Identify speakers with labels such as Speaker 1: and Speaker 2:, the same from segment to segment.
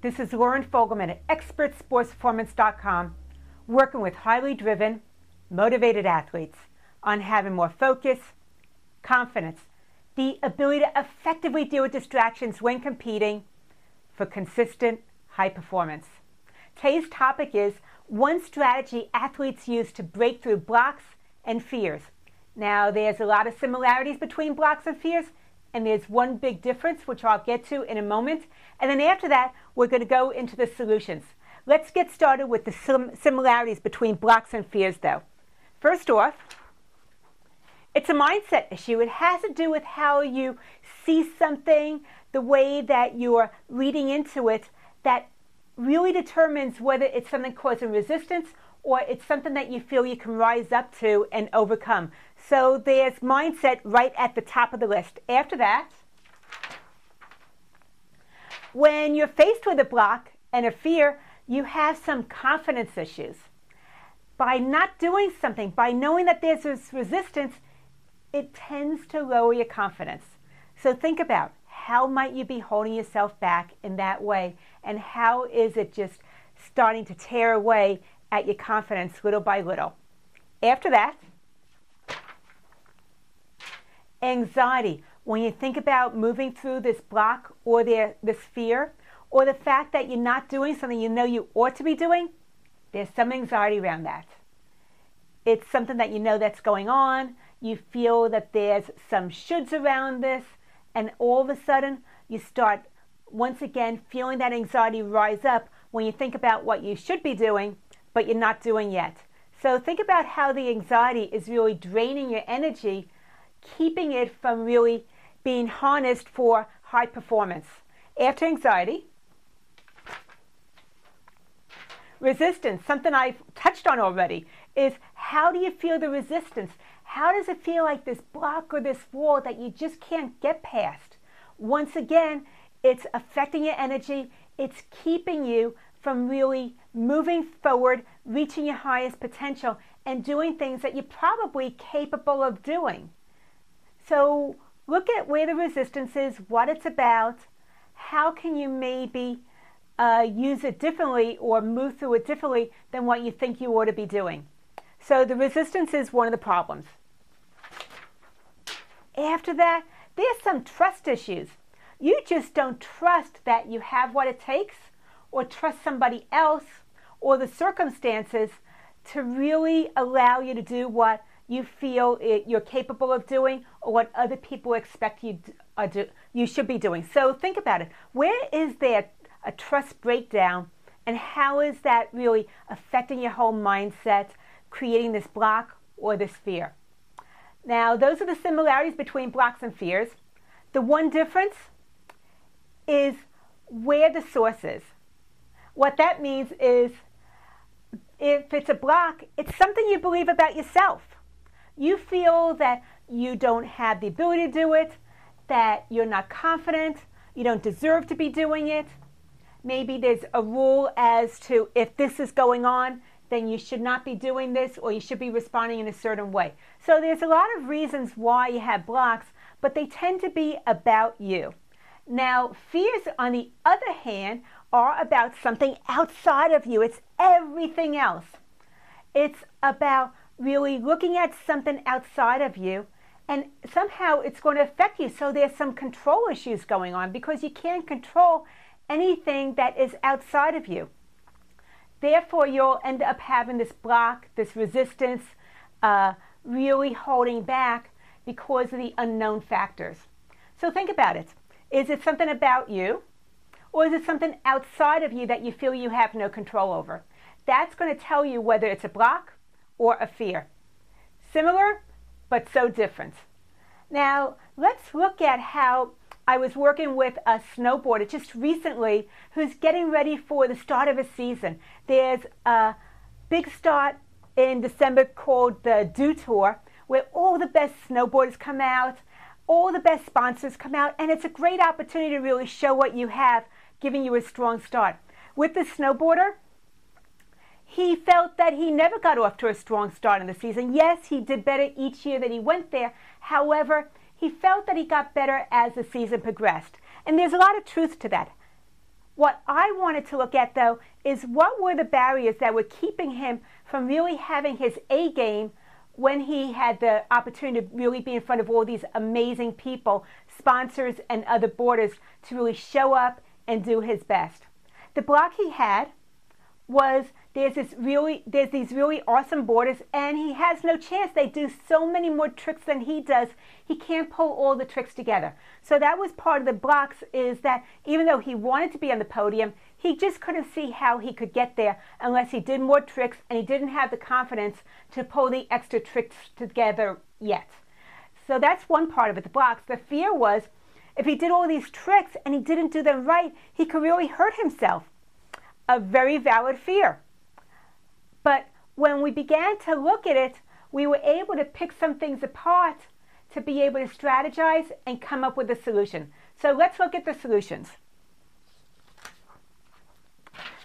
Speaker 1: This is Lauren Fogelman at ExpertSportsPerformance.com, working with highly driven, motivated athletes on having more focus, confidence, the ability to effectively deal with distractions when competing for consistent high performance. Today's topic is one strategy athletes use to break through blocks and fears. Now, there's a lot of similarities between blocks and fears, and there's one big difference, which I'll get to in a moment. And then after that, we're going to go into the solutions. Let's get started with the similarities between blocks and fears, though. First off, it's a mindset issue. It has to do with how you see something, the way that you're leading into it, that really determines whether it's something causing resistance or it's something that you feel you can rise up to and overcome. So there's mindset right at the top of the list. After that, when you're faced with a block and a fear, you have some confidence issues. By not doing something, by knowing that there's this resistance, it tends to lower your confidence. So think about, how might you be holding yourself back in that way? And how is it just starting to tear away at your confidence little by little? After that, anxiety. When you think about moving through this block or this fear, or the fact that you're not doing something you know you ought to be doing, there's some anxiety around that. It's something that you know that's going on. You feel that there's some shoulds around this, and all of a sudden you start once again feeling that anxiety rise up when you think about what you should be doing, but you're not doing yet. So think about how the anxiety is really draining your energy, keeping it from really being harnessed for high performance. After anxiety, resistance, something I've touched on already, is how do you feel the resistance? How does it feel like this block or this wall that you just can't get past? Once again, it's affecting your energy. It's keeping you from really moving forward, reaching your highest potential, and doing things that you're probably capable of doing. So look at where the resistance is, what it's about, how can you maybe use it differently or move through it differently than what you think you ought to be doing. So the resistance is one of the problems. After that, there's some trust issues. You just don't trust that you have what it takes, or trust somebody else or the circumstances to really allow you to do what you feel you're capable of doing, or what other people expect you should be doing. So think about it. Where is there a trust breakdown, and how is that really affecting your whole mindset, creating this block or this fear? Now, those are the similarities between blocks and fears. The one difference is where the source is. What that means is, if it's a block, it's something you believe about yourself. You feel that you don't have the ability to do it, that you're not confident, you don't deserve to be doing it. Maybe there's a rule as to if this is going on, then you should not be doing this, or you should be responding in a certain way. So there's a lot of reasons why you have blocks, but they tend to be about you. Now, fears, on the other hand, are about something outside of you. It's everything else. It's about really looking at something outside of you, and somehow it's going to affect you. So there's some control issues going on, because you can't control anything that is outside of you. Therefore, you'll end up having this block, this resistance, really holding back because of the unknown factors. So think about it. Is it something about you, or is it something outside of you that you feel you have no control over? That's going to tell you whether it's a block or a fear. Similar, but so different. Now, let's look at how I was working with a snowboarder just recently who's getting ready for the start of a season. There's a big start in December called the Dew Tour, where all the best snowboarders come out, all the best sponsors come out, and it's a great opportunity to really show what you have, giving you a strong start. With the snowboarder, he felt that he never got off to a strong start in the season. Yes, he did better each year that he went there. However, he felt that he got better as the season progressed. And there's a lot of truth to that. What I wanted to look at, though, is what were the barriers that were keeping him from really having his A game when he had the opportunity to really be in front of all these amazing people, sponsors and other boarders, to really show up and do his best. The block he had was there's these really awesome boarders, and he has no chance. They do so many more tricks than he does. He can't pull all the tricks together. So that was part of the blocks, is that even though he wanted to be on the podium, he just couldn't see how he could get there unless he did more tricks, and he didn't have the confidence to pull the extra tricks together yet. So that's one part of it, the blocks. The fear was if he did all these tricks and he didn't do them right, he could really hurt himself. A very valid fear. But when we began to look at it, we were able to pick some things apart to be able to strategize and come up with a solution. So let's look at the solutions.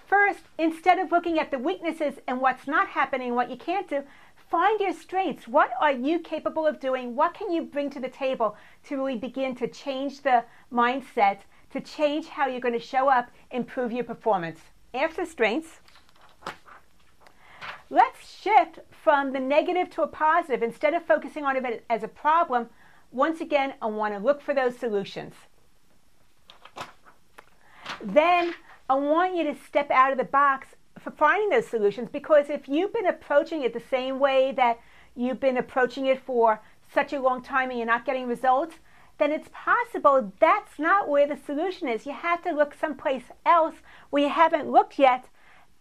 Speaker 1: First, instead of looking at the weaknesses and what's not happening, what you can't do, find your strengths. What are you capable of doing? What can you bring to the table to really begin to change the mindset, to change how you're going to show up, improve your performance? After strengths, let's shift from the negative to a positive. Instead of focusing on it as a problem, once again, I want to look for those solutions. Then I want you to step out of the box for finding those solutions, because if you've been approaching it the same way that you've been approaching it for such a long time and you're not getting results, then it's possible that's not where the solution is. You have to look someplace else where you haven't looked yet,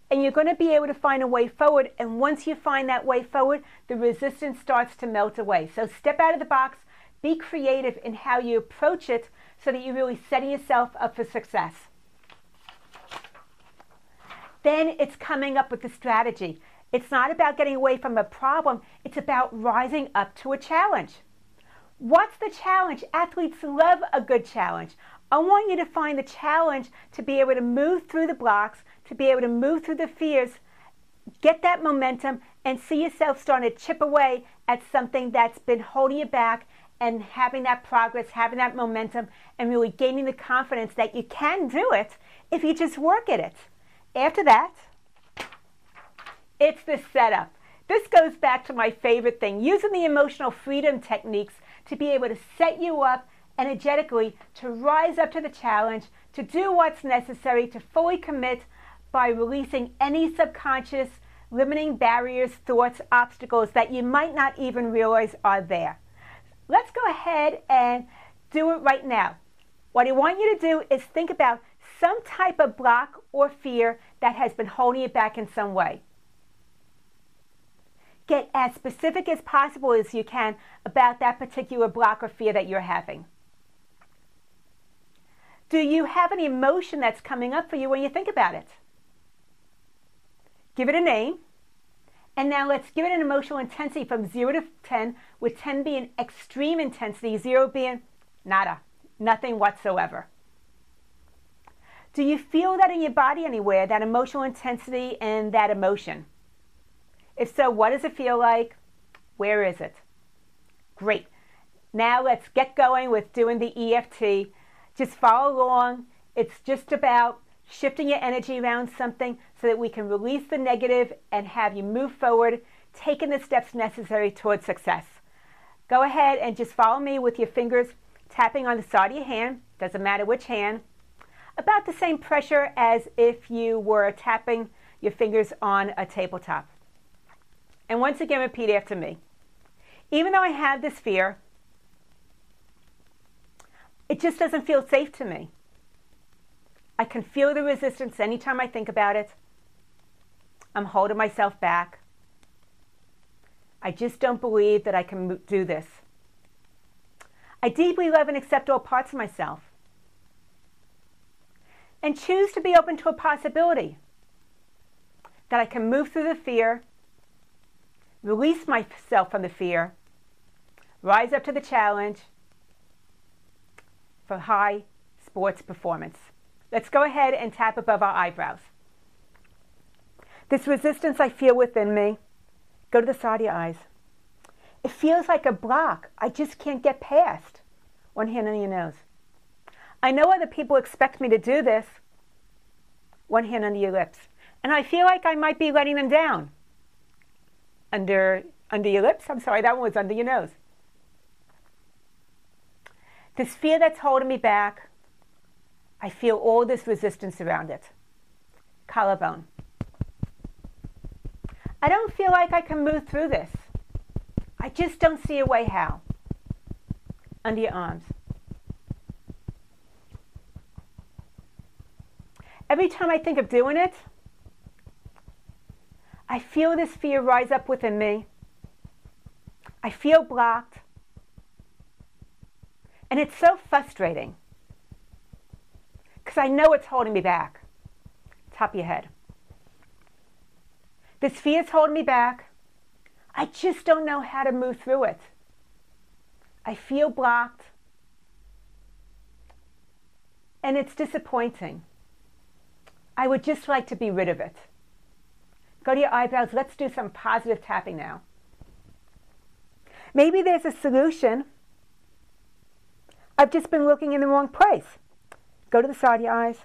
Speaker 1: and you're going to be able to find a way forward. And once you find that way forward, the resistance starts to melt away. So step out of the box, be creative in how you approach it so that you're really setting yourself up for success. Then it's coming up with the strategy. It's not about getting away from a problem. It's about rising up to a challenge. What's the challenge? Athletes love a good challenge. I want you to find the challenge to be able to move through the blocks, to be able to move through the fears, get that momentum, and see yourself starting to chip away at something that's been holding you back, and having that progress, having that momentum, and really gaining the confidence that you can do it if you just work at it. After that, it's the setup. This goes back to my favorite thing, using the emotional freedom techniques to be able to set you up energetically to rise up to the challenge, to do what's necessary, to fully commit by releasing any subconscious limiting barriers, thoughts, obstacles that you might not even realize are there. Let's go ahead and do it right now. What I want you to do is think about some type of block or fear that has been holding you back in some way. Get as specific as possible as you can about that particular block or fear that you're having. Do you have an emotion that's coming up for you when you think about it? Give it a name. And now let's give it an emotional intensity from 0 to 10, with 10 being extreme intensity, 0 being nada, nothing whatsoever. Do you feel that in your body anywhere, that emotional intensity and that emotion? If so, what does it feel like? Where is it? Great. Now let's get going with doing the EFT. Just follow along. It's just about shifting your energy around something so that we can release the negative and have you move forward, taking the steps necessary towards success. Go ahead and just follow me with your fingers tapping on the side of your hand, doesn't matter which hand, about the same pressure as if you were tapping your fingers on a tabletop. And once again, repeat after me. Even though I have this fear, it just doesn't feel safe to me. I can feel the resistance anytime I think about it. I'm holding myself back. I just don't believe that I can do this. I deeply love and accept all parts of myself. And choose to be open to a possibility that I can move through the fear, release myself from the fear, rise up to the challenge for high sports performance. Let's go ahead and tap above our eyebrows. This resistance I feel within me, go to the side of your eyes. It feels like a block I just can't get past. One hand on your nose. I know other people expect me to do this. One hand under your lips. And I feel like I might be letting them down. Under your lips? I'm sorry, that one was under your nose. This fear that's holding me back, I feel all this resistance around it. Collarbone. I don't feel like I can move through this. I just don't see a way how. Under your arms. Every time I think of doing it, I feel this fear rise up within me. I feel blocked. And it's so frustrating because I know it's holding me back. Top of your head. This fear is holding me back. I just don't know how to move through it. I feel blocked. And it's disappointing. I would just like to be rid of it. Go to your eyebrows. Let's do some positive tapping now. Maybe there's a solution. I've just been looking in the wrong place. Go to the side of your eyes.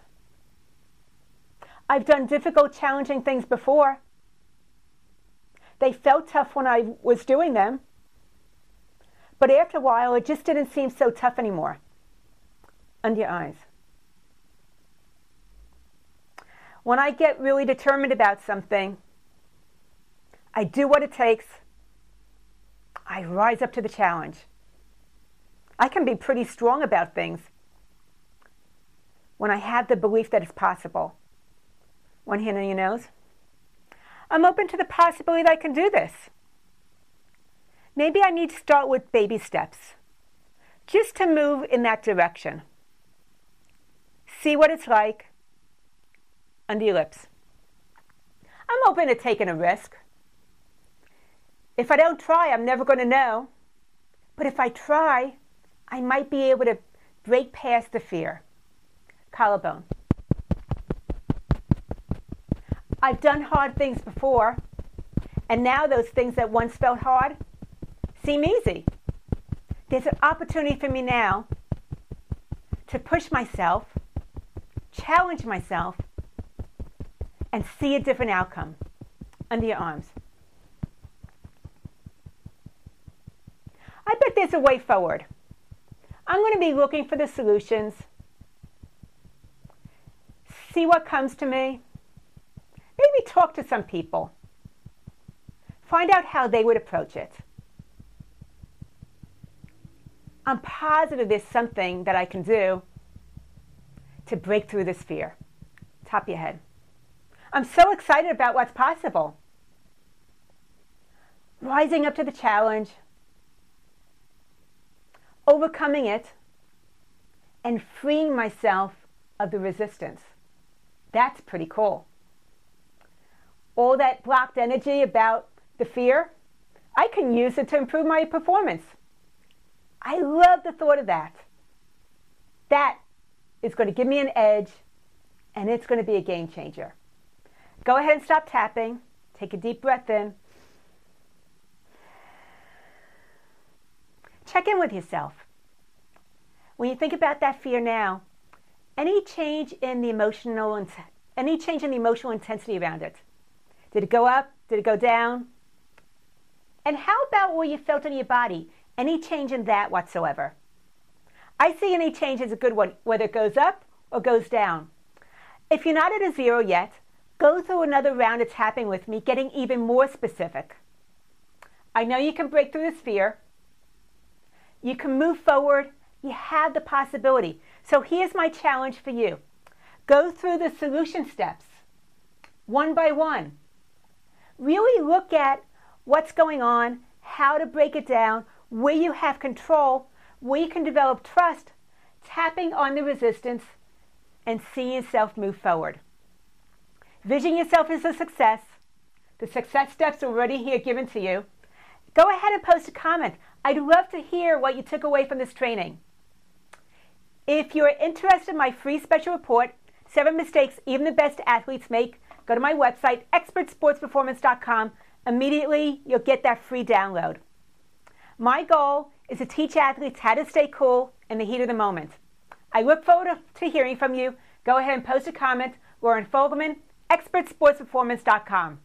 Speaker 1: I've done difficult, challenging things before. They felt tough when I was doing them. But after a while, it just didn't seem so tough anymore. Under your eyes. When I get really determined about something, I do what it takes. I rise up to the challenge. I can be pretty strong about things when I have the belief that it's possible. One hand on your nose. I'm open to the possibility that I can do this. Maybe I need to start with baby steps, just to move in that direction. See what it's like. Under your lips. I'm open to taking a risk. If I don't try, I'm never going to know. But if I try, I might be able to break past the fear. Collarbone. I've done hard things before, and now those things that once felt hard seem easy. There's an opportunity for me now to push myself, challenge myself, and see a different outcome. Under your arms. I bet there's a way forward. I'm going to be looking for the solutions, see what comes to me, maybe talk to some people, find out how they would approach it. I'm positive there's something that I can do to break through this fear. Top of your head. I'm so excited about what's possible. Rising up to the challenge, overcoming it, and freeing myself of the resistance. That's pretty cool. All that blocked energy about the fear, I can use it to improve my performance. I love the thought of that. That is going to give me an edge, and it's going to be a game changer. Go ahead and stop tapping. Take a deep breath in. Check in with yourself. When you think about that fear now, any change in the emotional intensity around it? Did it go up? Did it go down? And how about where you felt in your body? Any change in that whatsoever? I see any change as a good one, whether it goes up or goes down. If you're not at a 0 yet, go through another round of tapping with me, getting even more specific. I know you can break through this fear. You can move forward. You have the possibility. So here's my challenge for you. Go through the solution steps, one by one. Really look at what's going on, how to break it down, where you have control, where you can develop trust, tapping on the resistance, and seeing yourself move forward. Vision yourself as a success. The success steps are already here given to you. Go ahead and post a comment. I'd love to hear what you took away from this training. If you're interested in my free special report, 7 Mistakes Even the Best Athletes Make, go to my website, expertsportsperformance.com. Immediately, you'll get that free download. My goal is to teach athletes how to stay cool in the heat of the moment. I look forward to hearing from you. Go ahead and post a comment. Lauren Fogelman, ExpertSportsPerformance.com.